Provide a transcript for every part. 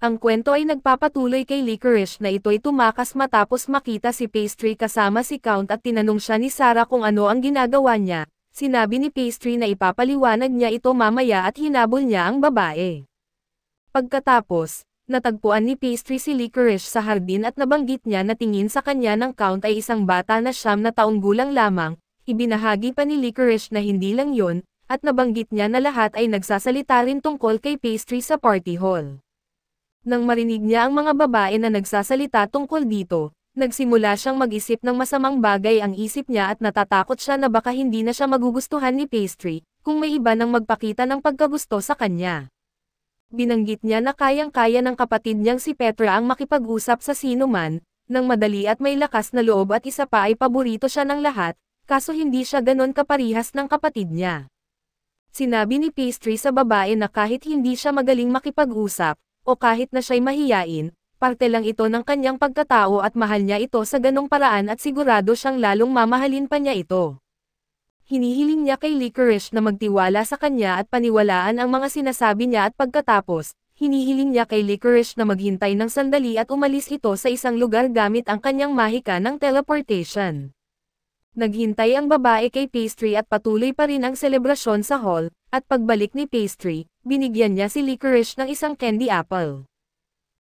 Ang kwento ay nagpapatuloy kay Licorice na ito'y tumakas matapos makita si Pastry kasama si Count at tinanong siya ni Sarah kung ano ang ginagawa niya. Sinabi ni Pastry na ipapaliwanag niya ito mamaya at hinabol niya ang babae. Pagkatapos, natagpuan ni Pastry si Licorice sa hardin at nabanggit niya na tingin sa kanya ng Count ay isang bata na 9 na taong gulang lamang. Ibinahagi pa ni Licorice na hindi lang yon, at nabanggit niya na lahat ay nagsasalita rin tungkol kay Pastry sa party hall. Nang marinig niya ang mga babae na nagsasalita tungkol dito, nagsimula siyang mag-isip ng masamang bagay ang isip niya at natatakot siya na baka hindi na siya magugustuhan ni Pastry, kung may iba nang magpakita ng pagkagusto sa kanya. Binanggit niya na kayang-kaya ng kapatid niyang si Petra ang makipag-usap sa sino man, nang madali at may lakas na loob at isa pa ay paborito siya ng lahat, kaso hindi siya ganon kaparihas ng kapatid niya. Sinabi ni Pastry sa babae na kahit hindi siya magaling makipag-usap, o kahit na siya'y mahiyain, parte lang ito ng kanyang pagkatao at mahal niya ito sa ganong paraan at sigurado siyang lalong mamahalin pa niya ito. Hinihiling niya kay Licorice na magtiwala sa kanya at paniwalaan ang mga sinasabi niya at pagkatapos, hinihiling niya kay Licorice na maghintay ng sandali at umalis ito sa isang lugar gamit ang kanyang mahika ng teleportation. Naghintay ang babae kay Pastry at patuloy pa rin ang selebrasyon sa hall, at pagbalik ni Pastry, binigyan niya si Licorice ng isang candy apple.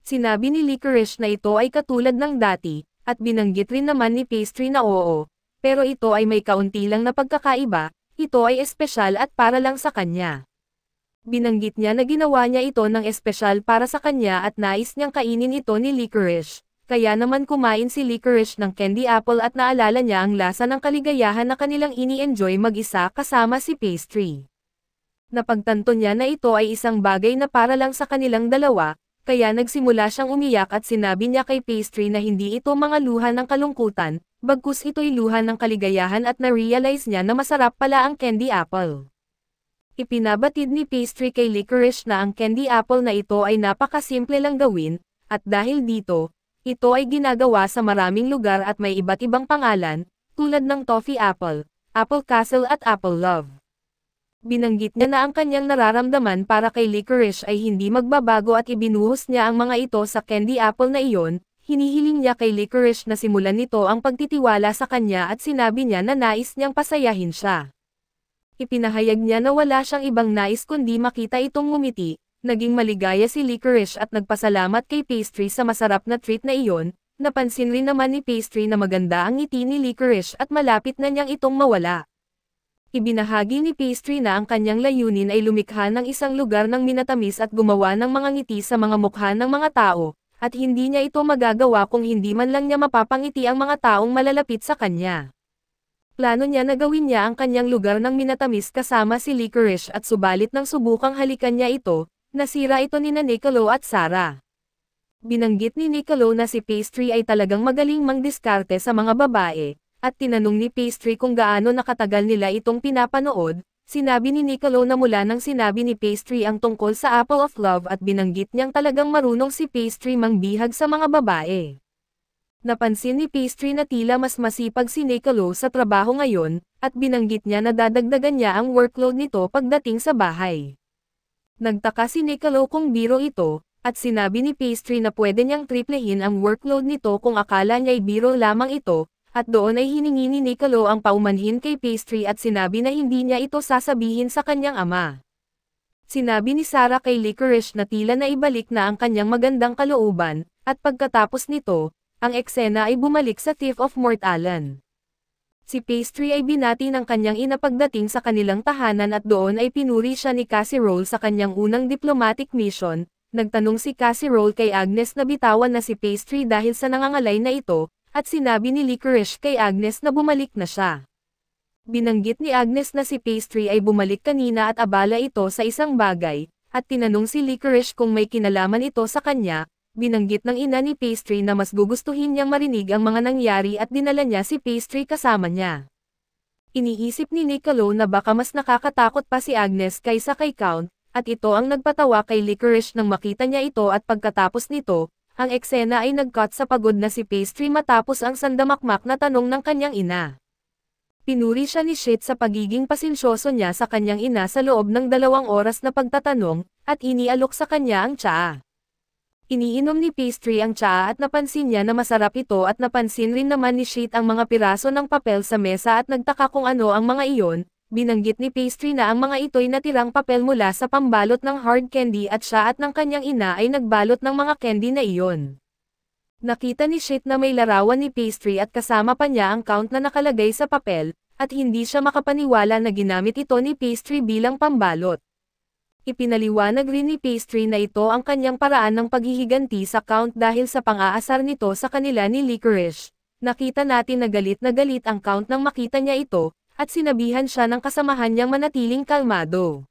Sinabi ni Licorice na ito ay katulad ng dati, at binanggit rin naman ni Pastry na oo, pero ito ay may kaunti lang na pagkakaiba, ito ay espesyal at para lang sa kanya. Binanggit niya na ginawa niya ito ng espesyal para sa kanya at nais niyang kainin ito ni Licorice. Kaya naman kumain si Licorice ng candy apple at naalala niya ang lasa ng kaligayahan na kanilang ini-enjoy mag-isa kasama si Pastry. Napagtanto niya na ito ay isang bagay na para lang sa kanilang dalawa, kaya nagsimula siyang umiyak at sinabi niya kay Pastry na hindi ito mga luha ng kalungkutan, bagkus ito'y luha ng kaligayahan at na-realize niya na masarap pala ang candy apple. Ipinabatid ni Pastry kay Licorice na ang candy apple na ito ay napakasimple lang gawin, at dahil dito, ito ay ginagawa sa maraming lugar at may iba't ibang pangalan, tulad ng Toffee Apple, Apple Castle at Apple Love. Binanggit niya na ang kanyang nararamdaman para kay Licorice ay hindi magbabago at ibinuhos niya ang mga ito sa candy apple na iyon. Hinihiling niya kay Licorice na simulan nito ang pagtitiwala sa kanya at sinabi niya na nais niyang pasayahin siya. Ipinahayag niya na wala siyang ibang nais kundi makita itong ngumiti. Naging maligaya si Licorice at nagpasalamat kay Pastry sa masarap na treat na iyon. Napansin rin naman ni Pastry na maganda ang ngiti ni Licorice at malapit na niyang itong mawala. Ibinahagi ni Pastry na ang kanyang layunin ay lumikha ng isang lugar ng minatamis at gumawa ng mga ngiti sa mga mukha ng mga tao, at hindi niya ito magagawa kung hindi man lang niya mapapangiti ang mga taong malalapit sa kanya. Plano niya na gawin niya ang kanyang lugar ng minatamis kasama si Licorice at subalit nang subukang halikan niya ito, nasira ito ni Nicolo at Sarah. Binanggit ni Nicolo na si Pastry ay talagang magaling mangdiskarte sa mga babae, at tinanong ni Pastry kung gaano nakatagal nila itong pinapanood. Sinabi ni Nicolo na mula nang sinabi ni Pastry ang tungkol sa Apple of Love at binanggit niyang talagang marunong si Pastry mangbihag sa mga babae. Napansin ni Pastry na tila mas masipag si Nicolo sa trabaho ngayon, at binanggit niya na dadagdagan niya ang workload nito pagdating sa bahay. Nagtaka si Nicolo kung biro ito, at sinabi ni Pastry na pwede niyang triplehin ang workload nito kung akala niya'y biro lamang ito, at doon ay hiningi ni Nicolo ang paumanhin kay Pastry at sinabi na hindi niya ito sasabihin sa kanyang ama. Sinabi ni Sarah kay Licorice na tila na ibalik na ang kanyang magandang kalooban, at pagkatapos nito, ang eksena ay bumalik sa Thief of Mortallon. Si Pastry ay binati ng kanyang ina pagdating sa kanilang tahanan at doon ay pinuri siya ni Casserole sa kanyang unang diplomatic mission. Nagtanong si Casserole kay Agnes na bitawan na si Pastry dahil sa nangangalay na ito, at sinabi ni Licorice kay Agnes na bumalik na siya. Binanggit ni Agnes na si Pastry ay bumalik kanina at abala ito sa isang bagay, at tinanong si Licorice kung may kinalaman ito sa kanya. Binanggit ng ina ni Pastry na mas gugustuhin niyang marinig ang mga nangyari at dinala niya si Pastry kasama niya. Iniisip ni Nicolo na baka mas nakakatakot pa si Agnes kaysa kay Count, at ito ang nagpatawa kay Licorice nang makita niya ito at pagkatapos nito, ang eksena ay nag-cut sa pagod na si Pastry matapos ang sandamakmak na tanong ng kanyang ina. Pinuri siya ni Shit sa pagiging pasensyoso niya sa kanyang ina sa loob ng 2 oras na pagtatanong, at inialok sa kanya ang tsaa. Iniinom ni Pastry ang tsaa at napansin niya na masarap ito at napansin rin naman ni Sheet ang mga piraso ng papel sa mesa at nagtaka kung ano ang mga iyon. Binanggit ni Pastry na ang mga ito'y natirang papel mula sa pambalot ng hard candy at siya at ng kanyang ina ay nagbalot ng mga candy na iyon. Nakita ni Sheet na may larawan ni Pastry at kasama pa niya ang count na nakalagay sa papel, at hindi siya makapaniwala na ginamit ito ni Pastry bilang pambalot. Ipinaliwanag rin ni Pastry na ito ang kanyang paraan ng paghihiganti sa count dahil sa pang-aasar nito sa kanila ni Licorice. Nakita natin na galit ang count nang makita niya ito, at sinabihan siya ng kasamahan niyang manatiling kalmado.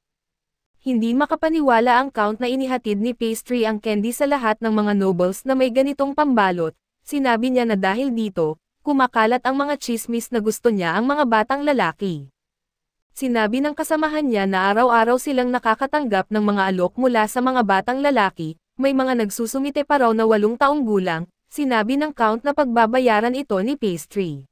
Hindi makapaniwala ang count na inihatid ni Pastry ang candy sa lahat ng mga nobles na may ganitong pambalot. Sinabi niya na dahil dito, kumakalat ang mga chismis na gusto niya ang mga batang lalaki. Sinabi ng kasamahan niya na araw-araw silang nakakatanggap ng mga alok mula sa mga batang lalaki, may mga nagsusumite pa raw na 8 taong gulang, sinabi ng count na pagbabayaran ito ni Pastry.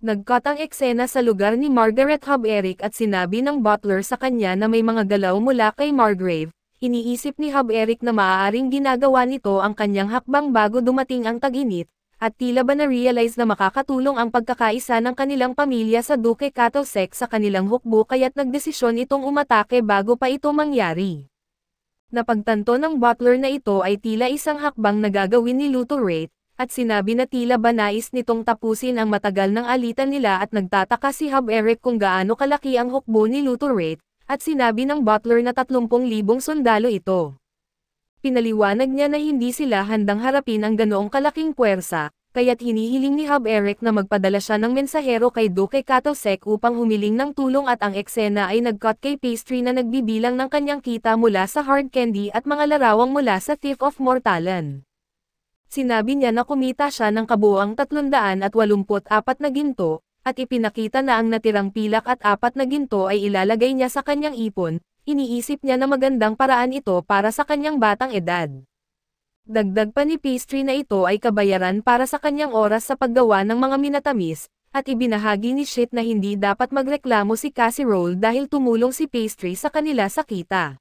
Nag-cut ang eksena sa lugar ni Margaret Hub-Eric at sinabi ng butler sa kanya na may mga galaw mula kay Margrave. Iniisip ni Hub-Eric na maaaring ginagawa nito ang kanyang hakbang bago dumating ang tag-init, at tila ba na-realize na makakatulong ang pagkakaisa ng kanilang pamilya sa Duke Cattlesec sa kanilang hukbo kaya't nagdesisyon itong umatake bago pa ito mangyari. Napagtanto ng butler na ito ay tila isang hakbang na gagawin ni Luther, at sinabi na tila ba nais nitong tapusin ang matagal ng alitan nila at nagtataka si Hub-Eric kung gaano kalaki ang hukbo ni Luther, at sinabi ng butler na 30,000 sundalo ito. Pinaliwanag niya na hindi sila handang harapin ang ganoong kalaking puwersa, kaya't hinihiling ni Hub-Eric na magpadala siya ng mensahero kay Duke Cattlesec upang humiling ng tulong at ang eksena ay nag-cut kay Pastry na nagbibilang ng kanyang kita mula sa hard candy at mga larawang mula sa Thief of Mortalan. Sinabi niya na kumita siya ng kabuuang 384 na ginto, at ipinakita na ang natirang pilak at 4 na ginto ay ilalagay niya sa kanyang ipon. Iniisip niya na magandang paraan ito para sa kanyang batang edad. Dagdag pa ni Pastry na ito ay kabayaran para sa kanyang oras sa paggawa ng mga minatamis, at ibinahagi ni Sheet na hindi dapat magreklamo si Cassie Roll dahil tumulong si Pastry sa kanila sa kita.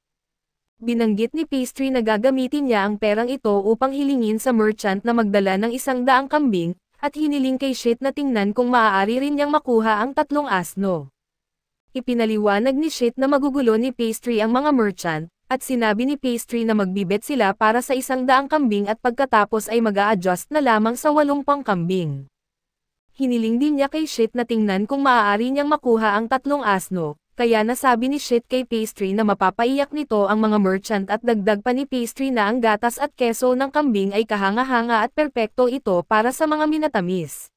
Binanggit ni Pastry na gagamitin niya ang perang ito upang hilingin sa merchant na magdala ng 100 kambing, at hiniling kay Sheet na tingnan kung maaari rin niyang makuha ang 3 asno. Ipinaliwanag ni Sheet na magugulo ni Pastry ang mga merchant, at sinabi ni Pastry na magbibet sila para sa 100 kambing at pagkatapos ay mag-a-adjust na lamang sa 80 kambing. Hiniling din niya kay Sheet na tingnan kung maaari niyang makuha ang 3 asno. Kaya nasabi ni Sheet kay Pastry na mapapaiyak nito ang mga merchant at dagdag pa ni Pastry na ang gatas at keso ng kambing ay kahanga-hanga at perpekto ito para sa mga minatamis.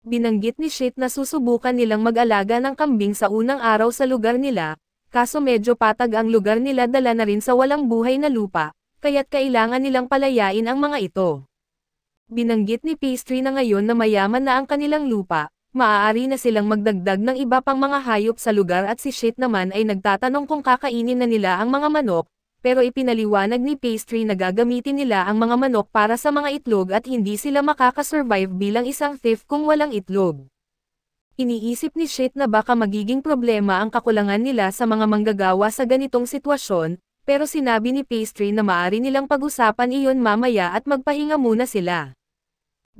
Binanggit ni Sheet na susubukan nilang mag-alaga ng kambing sa unang araw sa lugar nila, kaso medyo patag ang lugar nila dala na rin sa walang buhay na lupa, kaya't kailangan nilang palayain ang mga ito. Binanggit ni Pastry na ngayon na mayaman na ang kanilang lupa, maaari na silang magdagdag ng iba pang mga hayop sa lugar at si Sheet naman ay nagtatanong kung kakainin na nila ang mga manok, pero ipinaliwanag ni Pastry na gagamitin nila ang mga manok para sa mga itlog at hindi sila makakasurvive bilang isang thief kung walang itlog. Iniisip ni Sheet na baka magiging problema ang kakulangan nila sa mga manggagawa sa ganitong sitwasyon, pero sinabi ni Pastry na maaari nilang pag-usapan iyon mamaya at magpahinga muna sila.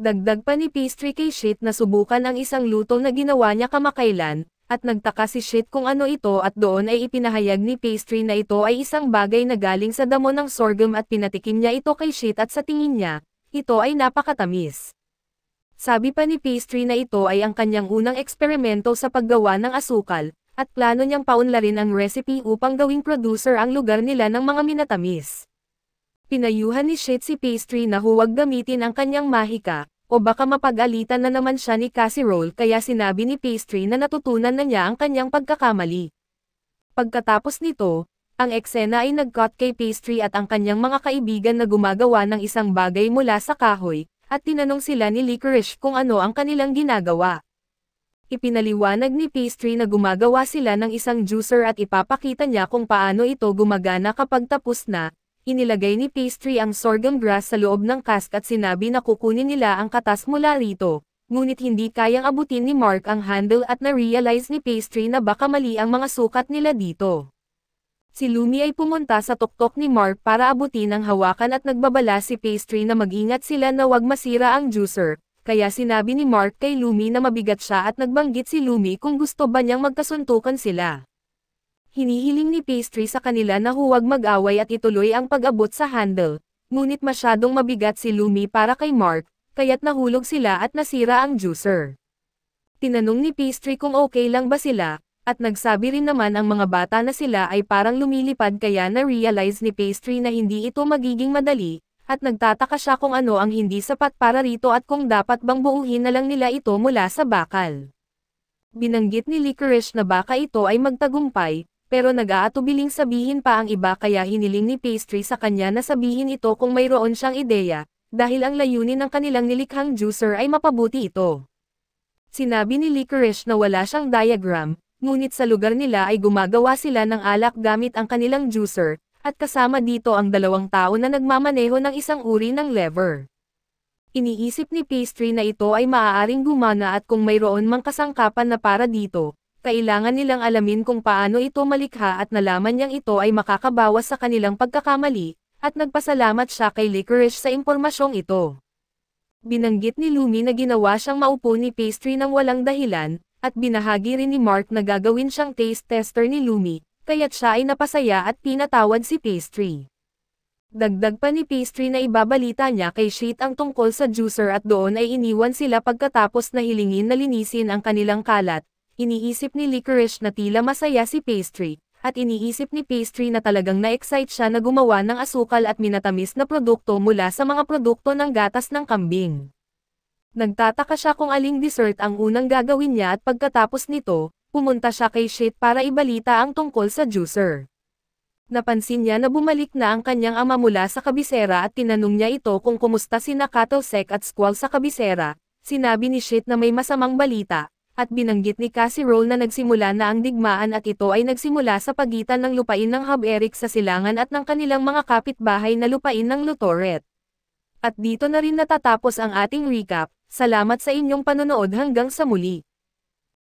Dagdag pa ni Pastry kay Sheet na subukan ang isang luto na ginawa niya kamakailan, at nagtaka si Sheet kung ano ito at doon ay ipinahayag ni Pastry na ito ay isang bagay na galing sa damo ng sorghum at pinatikim niya ito kay Sheet at sa tingin niya, ito ay napakatamis. Sabi pa ni Pastry na ito ay ang kanyang unang eksperimento sa paggawa ng asukal, at plano niyang paunlarin ang recipe upang gawing producer ang lugar nila ng mga minatamis. Pinayuhan ni Sheet si Pastry na huwag gamitin ang kanyang mahika, o baka mapag-alitan na naman siya ni Cassie Roll kaya sinabi ni Pastry na natutunan na niya ang kanyang pagkakamali. Pagkatapos nito, ang eksena ay nag-cut kay Pastry at ang kanyang mga kaibigan na gumagawa ng isang bagay mula sa kahoy, at tinanong sila ni Licorice kung ano ang kanilang ginagawa. Ipinaliwanag ni Pastry na gumagawa sila ng isang juicer at ipapakita niya kung paano ito gumagana kapag tapos na. Inilagay ni Pastry ang sorghum grass sa loob ng cask at sinabi na kukunin nila ang katas mula rito, ngunit hindi kayang abutin ni Mark ang handle at na-realize ni Pastry na baka mali ang mga sukat nila dito. Si Lumi ay pumunta sa tuktok ni Mark para abutin ang hawakan at nagbabala si Pastry na mag-ingat sila na wag masira ang juicer, kaya sinabi ni Mark kay Lumi na mabigat siya at nagbanggit si Lumi kung gusto ba niyang magkasuntukan sila. Hinihiling ni Pastry sa kanila na huwag mag-away at ituloy ang pag-abot sa handle, ngunit masyadong mabigat si Lumi para kay Mark, kaya't nahulog sila at nasira ang juicer. Tinanong ni Pastry kung okay lang ba sila, at nagsabi rin naman ang mga bata na sila ay parang lumilipad kaya na-realize ni Pastry na hindi ito magiging madali, at nagtataka siya kung ano ang hindi sapat para rito at kung dapat bang buuhin na lang nila ito mula sa bakal. Binanggit ni Licorice na baka ito ay magtagumpay, pero nag-aatubiling sabihin pa ang iba kaya hiniling ni Pastry sa kanya na sabihin ito kung mayroon siyang ideya, dahil ang layunin ng kanilang nilikhang juicer ay mapabuti ito. Sinabi ni Licorice na wala siyang diagram, ngunit sa lugar nila ay gumagawa sila ng alak gamit ang kanilang juicer, at kasama dito ang 2 tao na nagmamaneho ng isang uri ng lever. Iniisip ni Pastry na ito ay maaaring gumana at kung mayroon mang kasangkapan na para dito, kailangan nilang alamin kung paano ito malikha at nalaman niyang ito ay makakabawas sa kanilang pagkakamali, at nagpasalamat siya kay Licorice sa impormasyong ito. Binanggit ni Lumi na ginawa siyang maupo ni Pastry ng walang dahilan, at binahagi rin ni Mark na gagawin siyang taste tester ni Lumi, kaya't siya ay napasaya at pinatawad si Pastry. Dagdag pa ni Pastry na ibabalita niya kay Sheet ang tungkol sa juicer at doon ay iniwan sila pagkatapos na hilingin na linisin ang kanilang kalat. Iniisip ni Licorice na tila masaya si Pastry, at iniisip ni Pastry na talagang na-excite siya na gumawa ng asukal at minatamis na produkto mula sa mga produkto ng gatas ng kambing. Nagtataka siya kung aling dessert ang unang gagawin niya at pagkatapos nito, pumunta siya kay Sheet para ibalita ang tungkol sa juicer. Napansin niya na bumalik na ang kanyang ama mula sa kabisera at tinanong niya ito kung kumusta sina Cuttlesec at Squall sa kabisera. Sinabi ni Sheet na may masamang balita, at binanggit ni Casserole na nagsimula na ang digmaan at ito ay nagsimula sa pagitan ng lupain ng Hub Eric sa silangan at ng kanilang mga kapitbahay na lupain ng Lutoret. At dito na rin natatapos ang ating recap. Salamat sa inyong panonood hanggang sa muli.